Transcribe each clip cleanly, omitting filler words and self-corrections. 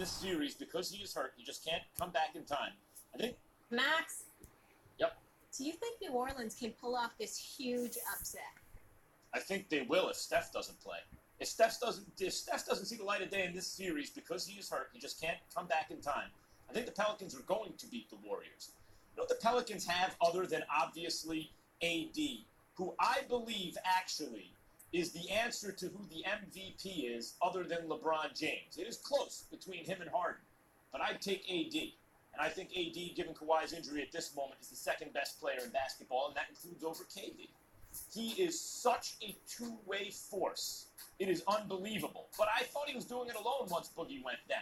this series because he is hurt. He just can't come back in time. I think. Max. Yep. Do you think New Orleans can pull off this huge upset? I think they will if Steph doesn't play. If Steph doesn't see the light of day in this series because he is hurt, he just can't come back in time. I think the Pelicans are going to beat the Warriors. You know what the Pelicans have other than obviously AD, who I believe actually is the answer to who the MVP is other than LeBron James. It is close between him and Harden, but I'd take AD. And I think AD, given Kawhi's injury at this moment, is the second best player in basketball, and that includes over KD. He is such a two-way force. It is unbelievable. But I thought he was doing it alone once Boogie went down.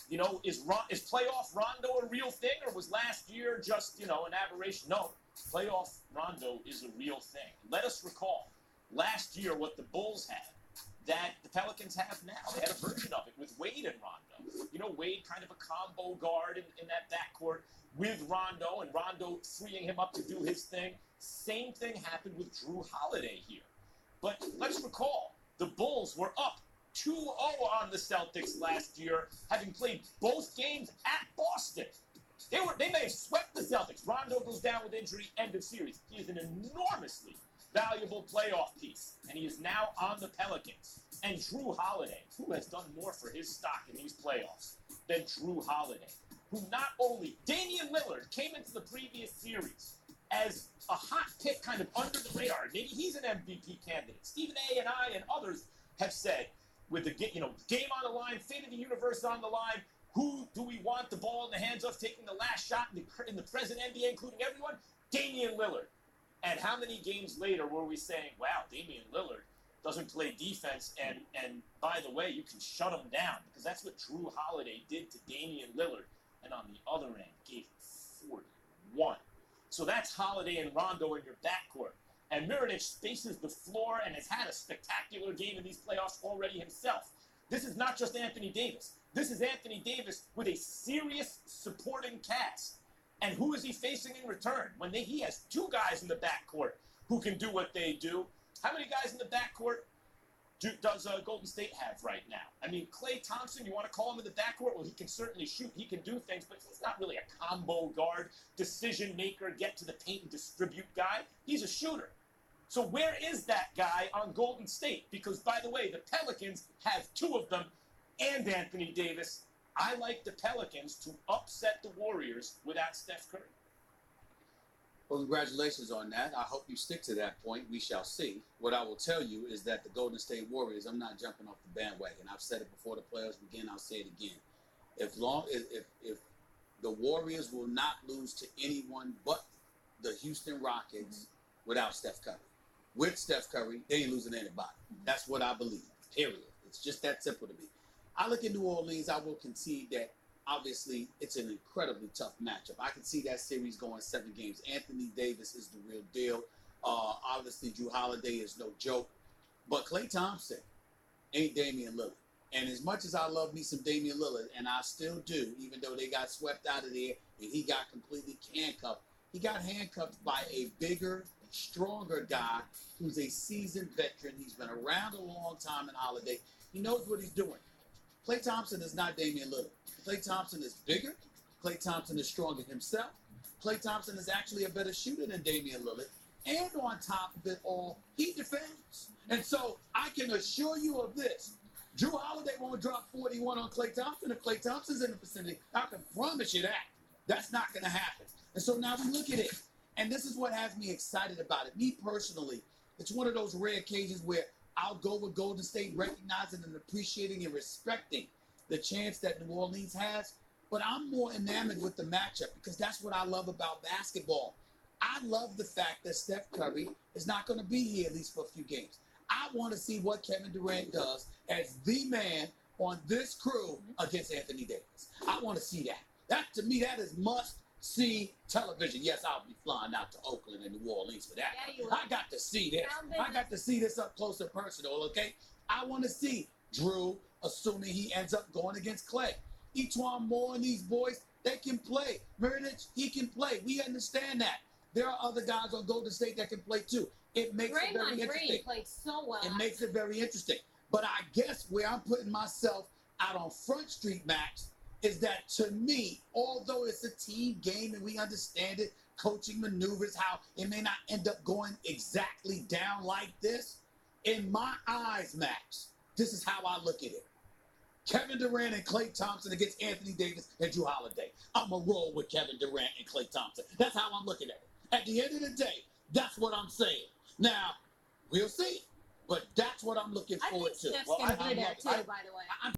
You know, is playoff Rondo a real thing, or was last year just, an aberration? No, playoff Rondo is a real thing. Let us recall last year what the Bulls had that the Pelicans have now. They had a version of it with Wade and Rondo. You know, Wade kind of a combo guard in that backcourt with Rondo, and Rondo freeing him up to do his thing. Same thing happened with Jrue Holliday here. But let's recall, the Bulls were up 2-0 on the Celtics last year, having played both games at Boston. They may have swept the Celtics. Rondo goes down with injury, end of series. He is an enormously valuable playoff piece, and he is now on the Pelicans. And Jrue Holliday, who has done more for his stock in these playoffs than Jrue Holliday, who not only Damian Lillard came into the previous series as a hot pick kind of under the radar. Maybe he's an MVP candidate. Stephen A. and I and others have said, with the game on the line, fate of the universe on the line, who do we want the ball in the hands of taking the last shot in the present NBA, including everyone? Damian Lillard. And how many games later were we saying, wow, Damian Lillard doesn't play defense, and by the way, you can shut him down, because that's what Jrue Holliday did to Damian Lillard, and on the other end, gave him 41. So that's Holliday and Rondo in your backcourt. And Mirotic spaces the floor and has had a spectacular game in these playoffs already himself. This is not just Anthony Davis. This is Anthony Davis with a serious supporting cast. And who is he facing in return? He has two guys in the backcourt who can do what they do. How many guys in the backcourt does Golden State have right now? I mean, Klay Thompson, you want to call him in the backcourt? Well, he can certainly shoot. He can do things, but he's not really a combo guard, decision maker, get to the paint and distribute guy. He's a shooter. So where is that guy on Golden State? Because, by the way, the Pelicans have two of them and Anthony Davis. I like the Pelicans to upset the Warriors without Steph Curry. Well, congratulations on that. I hope you stick to that point. We shall see. What I will tell you is that the Golden State Warriors, I'm not jumping off the bandwagon. I've said it before the playoffs begin. I'll say it again. If the Warriors will not lose to anyone but the Houston Rockets without Steph Curry. With Steph Curry, they ain't losing anybody. That's what I believe, period. It's just that simple to me. I look at New Orleans, I will concede that obviously it's an incredibly tough matchup. I can see that series going 7 games. Anthony Davis is the real deal. Obviously, Jrue Holliday is no joke. But Klay Thompson ain't Damian Lillard. And as much as I love me some Damian Lillard, and I still do, even though they got swept out of there and he got completely handcuffed, he got handcuffed by a bigger, stronger guy who's a seasoned veteran. He's been around a long time in Holliday. He knows what he's doing. Klay Thompson is not Damian Lillard. Klay Thompson is bigger. Klay Thompson is stronger himself. Klay Thompson is actually a better shooter than Damian Lillard. And on top of it all, he defends. And so I can assure you of this. Jrue Holliday won't drop 41 on Klay Thompson if Klay Thompson's in the vicinity. I can promise you that. That's not going to happen. And so now we look at it. And this is what has me excited about it. Me personally, it's one of those rare occasions where I'll go with Golden State, recognizing and appreciating and respecting the chance that New Orleans has. But I'm more enamored with the matchup because that's what I love about basketball. I love the fact that Steph Curry is not going to be here, at least for a few games. I want to see what Kevin Durant does as the man on this crew against Anthony Davis. I want to see that. That, to me, that is must-see television. Yes, I'll be flying out to Oakland and New Orleans for that. Yeah, I got to see this. I got to see this up close and personal, okay? I want to see Jrue, assuming he ends up going against Klay. Etuan Moore and these boys, they can play. Mirotic, he can play. We understand that. There are other guys on Golden State that can play too. It makes it very interesting. Green played so well. It makes it very interesting. But I guess where I'm putting myself out on Front Street, Max, is that to me, although it's a team game and we understand it, coaching maneuvers, how it may not end up going exactly down like this, in my eyes, Max, this is how I look at it. Kevin Durant and Klay Thompson against Anthony Davis and Jrue Holliday. I'm going to roll with Kevin Durant and Klay Thompson. That's how I'm looking at it. At the end of the day, that's what I'm saying. Now, we'll see. But that's what I'm looking forward to. I think Steph's going to be there, too, by the way.